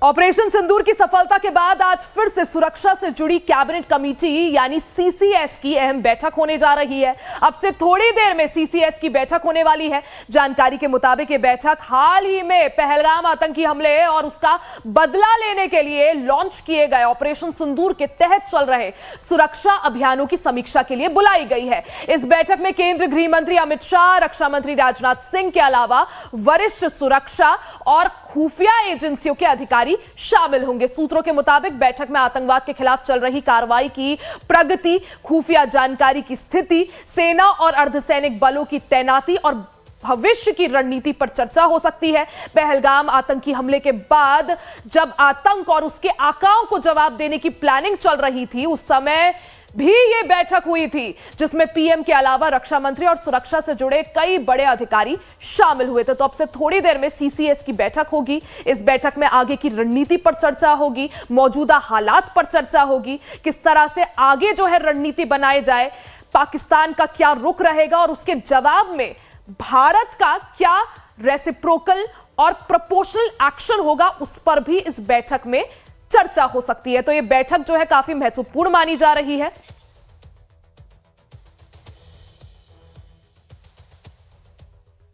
Operation सिंदूर की सफलता के बाद आज फिर से सुरक्षा से जुड़ी कैबिनेट कमेटी यानी सीसीएस की अहम बैठक होने जा रही है। अब से थोड़ी देर में सीसीएस की बैठक होने वाली है। जानकारी के मुताबिक ये बैठक हाल ही में पहलगाम आतंकी हमले और उसका बदला लेने के लिए लॉन्च किए गए ऑपरेशन सिंदूर के तहत चल रहे सुरक्षा अभियानों की समीक्षा के लिए बुलाई गई है। इस बैठक में केंद्रीय गृह मंत्री अमित शाह, रक्षा मंत्री राजनाथ सिंह के अलावा वरिष्ठ सुरक्षा और खुफिया एजेंसियों के अधिकारी शामिल होंगे। सूत्रों के मुताबिक बैठक में आतंकवाद के खिलाफ चल रही कार्रवाई की प्रगति, खुफिया जानकारी की स्थिति, सेना और अर्धसैनिक बलों की तैनाती और भविष्य की रणनीति पर चर्चा हो सकती है। पहलगाम आतंकी हमले के बाद जब आतंक और उसके आकाओं को जवाब देने की प्लानिंग चल रही थी, उस समय भी ये बैठक हुई थी जिसमें पीएम के अलावा रक्षा मंत्री और सुरक्षा से जुड़े कई बड़े अधिकारी शामिल हुए थे। तो अब से थोड़ी देर में सीसीएस की बैठक होगी। इस बैठक में आगे की रणनीति पर चर्चा होगी, मौजूदा हालात पर चर्चा होगी, किस तरह से आगे जो है रणनीति बनाए जाए, पाकिस्तान का क्या रुख रहेगा और उसके जवाब में भारत का क्या रेसिप्रोकल और प्रोपोर्शनल एक्शन होगा, उस पर भी इस बैठक में चर्चा हो सकती है। तो यह बैठक जो है काफी महत्वपूर्ण मानी जा रही है।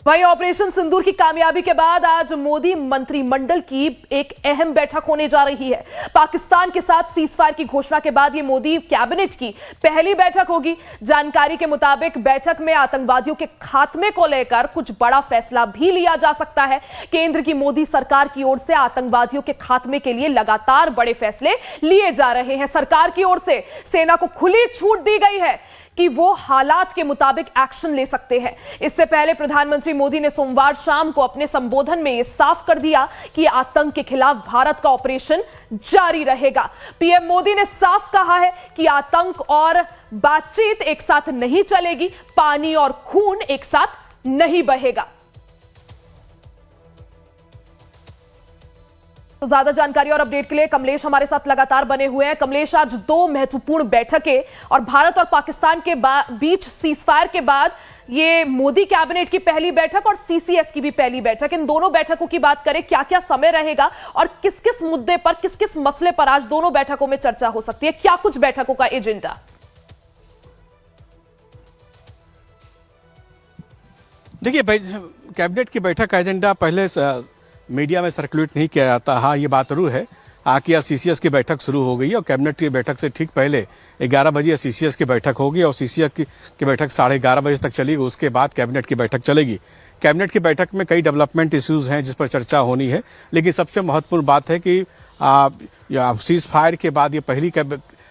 वहीं ऑपरेशन सिंदूर की कामयाबी के बाद आज मोदी मंत्रिमंडल की एक अहम बैठक होने जा रही है। पाकिस्तान के साथ सीजफायर की घोषणा के बाद यह मोदी कैबिनेट की पहली बैठक होगी। जानकारी के मुताबिक बैठक में आतंकवादियों के खात्मे को लेकर कुछ बड़ा फैसला भी लिया जा सकता है। केंद्र की मोदी सरकार की ओर से आतंकवादियों के खात्मे के लिए लगातार बड़े फैसले लिए जा रहे हैं। सरकार की ओर से सेना को खुली छूट दी गई है कि वो हालात के मुताबिक एक्शन ले सकते हैं। इससे पहले प्रधानमंत्री मोदी ने सोमवार शाम को अपने संबोधन में यह साफ कर दिया कि आतंक के खिलाफ भारत का ऑपरेशन जारी रहेगा। पीएम मोदी ने साफ कहा है कि आतंक और बातचीत एक साथ नहीं चलेगी, पानी और खून एक साथ नहीं बहेगा। तो ज्यादा जानकारी और अपडेट के लिए कमलेश हमारे साथ लगातार बने हुए हैं। कमलेश, आज दो महत्वपूर्ण बैठकें और भारत और पाकिस्तान के बीच सीजफायर के बाद ये मोदी कैबिनेट की पहली बैठक और सीसीएस की भी पहली बैठक। इन दोनों बैठकों की बात करें, क्या क्या समय रहेगा और किस किस मुद्दे पर, किस किस मसले पर आज दोनों बैठकों में चर्चा हो सकती है? क्या कुछ बैठकों का एजेंडा? देखिए भाई, कैबिनेट की बैठक का एजेंडा पहले मीडिया में सर्कुलेट नहीं किया जाता। हाँ, ये बात जरूर है कि आज सीसीएस की बैठक शुरू हो गई है और कैबिनेट की बैठक से ठीक पहले 11 बजे सीसीएस की बैठक होगी और सीसीएस की बैठक 11:30 बजे तक चलेगी। उसके बाद कैबिनेट की बैठक चलेगी। कैबिनेट की बैठक में कई डेवलपमेंट इश्यूज हैं जिस पर चर्चा होनी है, लेकिन सबसे महत्वपूर्ण बात है कि सीज फायर के बाद ये पहली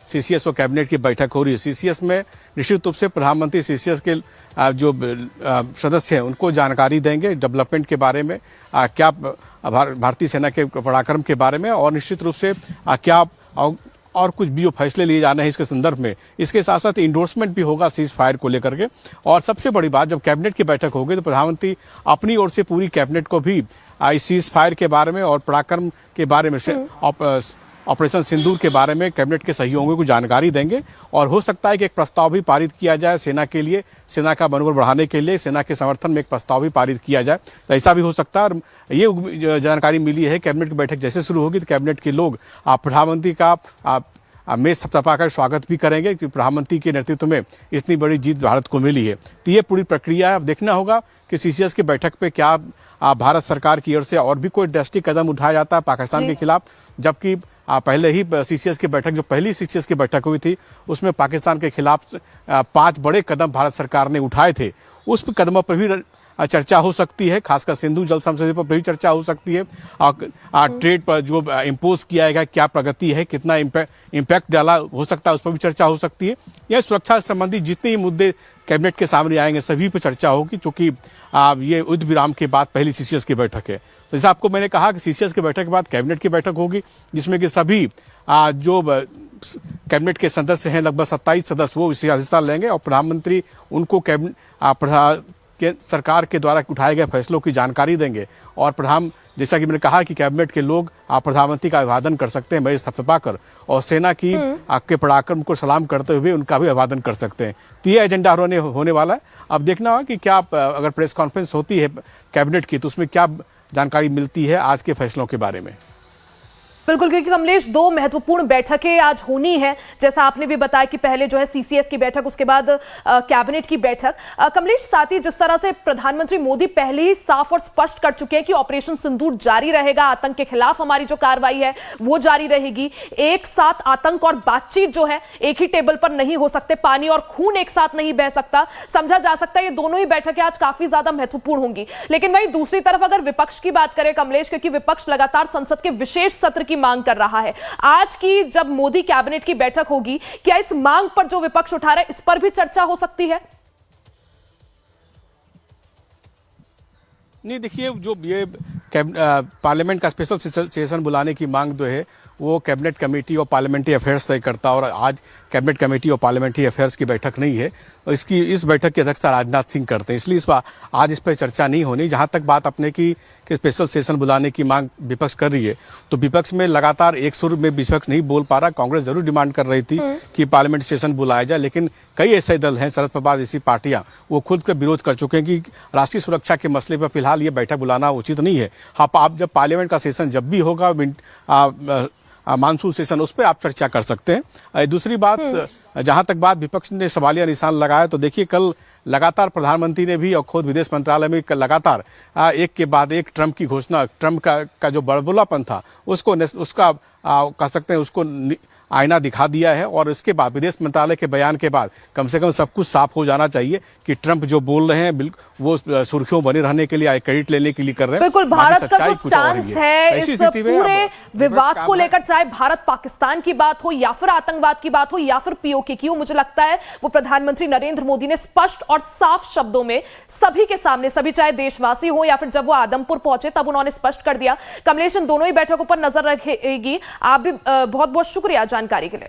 सीसीएस और कैबिनेट की बैठक हो रही है। सीसीएस में निश्चित रूप से प्रधानमंत्री सीसीएस के जो सदस्य हैं उनको जानकारी देंगे डेवलपमेंट के बारे में, क्या भारतीय सेना के पराक्रम के बारे में और निश्चित रूप से क्या और कुछ भी जो फैसले लिए जाने हैं इसके संदर्भ में। इसके साथ साथ इंडोर्समेंट भी होगा सीज फायर को लेकर के। और सबसे बड़ी बात, जब कैबिनेट की बैठक होगी तो प्रधानमंत्री अपनी ओर से पूरी कैबिनेट को भी इस सीज फायर के बारे में और पराक्रम के बारे में ऑपरेशन सिंदूर के बारे में कैबिनेट के सहयोगियों को जानकारी देंगे और हो सकता है कि एक प्रस्ताव भी पारित किया जाए सेना के लिए, सेना का मनोबल बढ़ाने के लिए, सेना के समर्थन में एक प्रस्ताव भी पारित किया जाए। तो ऐसा भी हो सकता है। और ये जानकारी मिली है कैबिनेट की बैठक जैसे शुरू होगी तो कैबिनेट के लोग प्रधानमंत्री का मेज थपथपाकर स्वागत भी करेंगे कि प्रधानमंत्री के नेतृत्व में इतनी बड़ी जीत भारत को मिली है। तो ये पूरी प्रक्रिया है। अब देखना होगा कि सीसीएस की बैठक पे क्या भारत सरकार की ओर से और भी कोई ड्रास्टिक कदम उठाया जाता है पाकिस्तान के खिलाफ, जबकि पहले ही सीसीएस की बैठक, जो पहली सीसीएस की बैठक हुई थी उसमें पाकिस्तान के खिलाफ 5 बड़े कदम भारत सरकार ने उठाए थे। उस कदमों पर भी चर्चा हो सकती है, खासकर सिंधु जल समझौते पर भी चर्चा हो सकती है। ट्रेड पर जो इम्पोज किया गया क्या प्रगति है, कितना इम्पैक्ट डाला हो सकता है, उस पर भी चर्चा हो सकती है। यह सुरक्षा से संबंधित जितने ही मुद्दे कैबिनेट के सामने आएंगे सभी पर चर्चा होगी, क्योंकि ये युद्ध विराम के बाद पहली सीसीएस की बैठक है। तो जैसे आपको मैंने कहा कि सीसीएस की बैठक के बाद कैबिनेट की बैठक होगी जिसमें कि सभी जो कैबिनेट के सदस्य हैं, लगभग 27 सदस्य, वो इसका हिस्सा लेंगे और प्रधानमंत्री उनको सरकार के द्वारा उठाए गए फैसलों की जानकारी देंगे। और जैसा कि मैंने कहा कि कैबिनेट के लोग प्रधानमंत्री का अभिवादन कर सकते हैं मेज थपथपाकर और सेना की के पराक्रम को सलाम करते हुए उनका भी अभिवादन कर सकते हैं। तो ये एजेंडा होने वाला है। अब देखना होगा कि क्या अगर प्रेस कॉन्फ्रेंस होती है कैबिनेट की तो उसमें क्या जानकारी मिलती है आज के फैसलों के बारे में। बिल्कुल, क्योंकि कमलेश दो महत्वपूर्ण बैठकें आज होनी है, जैसा आपने भी बताया कि पहले जो है सीसीएस की बैठक, उसके बाद कैबिनेट की बैठक। कमलेश, साथ ही जिस तरह से प्रधानमंत्री मोदी पहले ही साफ और स्पष्ट कर चुके हैं कि ऑपरेशन सिंदूर जारी रहेगा, आतंक के खिलाफ हमारी जो कार्रवाई है वो जारी रहेगी। एक साथ आतंक और बातचीत जो है एक ही टेबल पर नहीं हो सकते, पानी और खून एक साथ नहीं बह सकता, समझा जा सकता है ये दोनों ही बैठकें आज काफी ज्यादा महत्वपूर्ण होंगी। लेकिन वहीं दूसरी तरफ अगर विपक्ष की बात करें कमलेश, क्योंकि विपक्ष लगातार संसद के विशेष सत्र की मांग कर रहा है, आज की जब मोदी कैबिनेट की बैठक होगी, क्या इस मांग पर जो विपक्ष उठा रहा है इस पर भी चर्चा हो सकती है? नहीं, देखिए, जो ये पार्लियामेंट का स्पेशल सेशन बुलाने की मांग जो है वो कैबिनेट कमेटी और पार्लियामेंट्री अफेयर्स तय करता, और आज कैबिनेट कमेटी और पार्लियामेंट्री अफेयर्स की बैठक नहीं है। इस बैठक की अध्यक्षता राजनाथ सिंह करते हैं, इसलिए आज इस पर चर्चा नहीं होनी। जहां तक बात अपने की कि स्पेशल सेशन बुलाने की मांग विपक्ष कर रही है, तो विपक्ष में लगातार एक सुर में विपक्ष नहीं बोल पा रहा। कांग्रेस जरूर डिमांड कर रही थी कि पार्लियामेंट सेशन बुलाया जाए, लेकिन कई ऐसे दल हैं, शरद पवार जैसी पार्टियां, वो खुद का विरोध कर चुके हैं कि राष्ट्रीय सुरक्षा के मसले पर फिलहाल ये बैठक बुलाना उचित नहीं है। आप जब पार्लियामेंट का सेशन जब भी होगा, मानसून सेशन, उस पर आप चर्चा कर सकते हैं। दूसरी बात, जहां तक बात विपक्ष ने सवालिया निशान लगाया, तो देखिए कल लगातार प्रधानमंत्री ने भी और खुद विदेश मंत्रालय में लगातार एक के बाद एक ट्रंप की घोषणा, ट्रंप का जो बड़बोलापन था उसका कह सकते हैं उसको आईना दिखा दिया है। और इसके बाद विदेश मंत्रालय के बयान के बाद कम से कम सब कुछ साफ हो जाना चाहिए कि ट्रंप जो बोल रहे हैं वो सुर्खियों बने रहने के लिए, क्रेडिट लेने के लिए कर रहे हैं। बिल्कुल, भारत का जो स्टांस है इस पूरे विवाद को लेकर, चाहे भारत पाकिस्तान की बात हो या फिर आतंकवाद की बात हो या फिर पीओके की हो, मुझे लगता है वो प्रधानमंत्री नरेंद्र मोदी ने स्पष्ट और साफ शब्दों में सभी के सामने, सभी चाहे देशवासी हो या फिर जब वो आदमपुर पहुंचे तब उन्होंने स्पष्ट कर दिया। कमलेश, इन दोनों ही बैठकों पर नजर रखेगी। आप भी बहुत बहुत शुक्रिया जानकारी के लिए।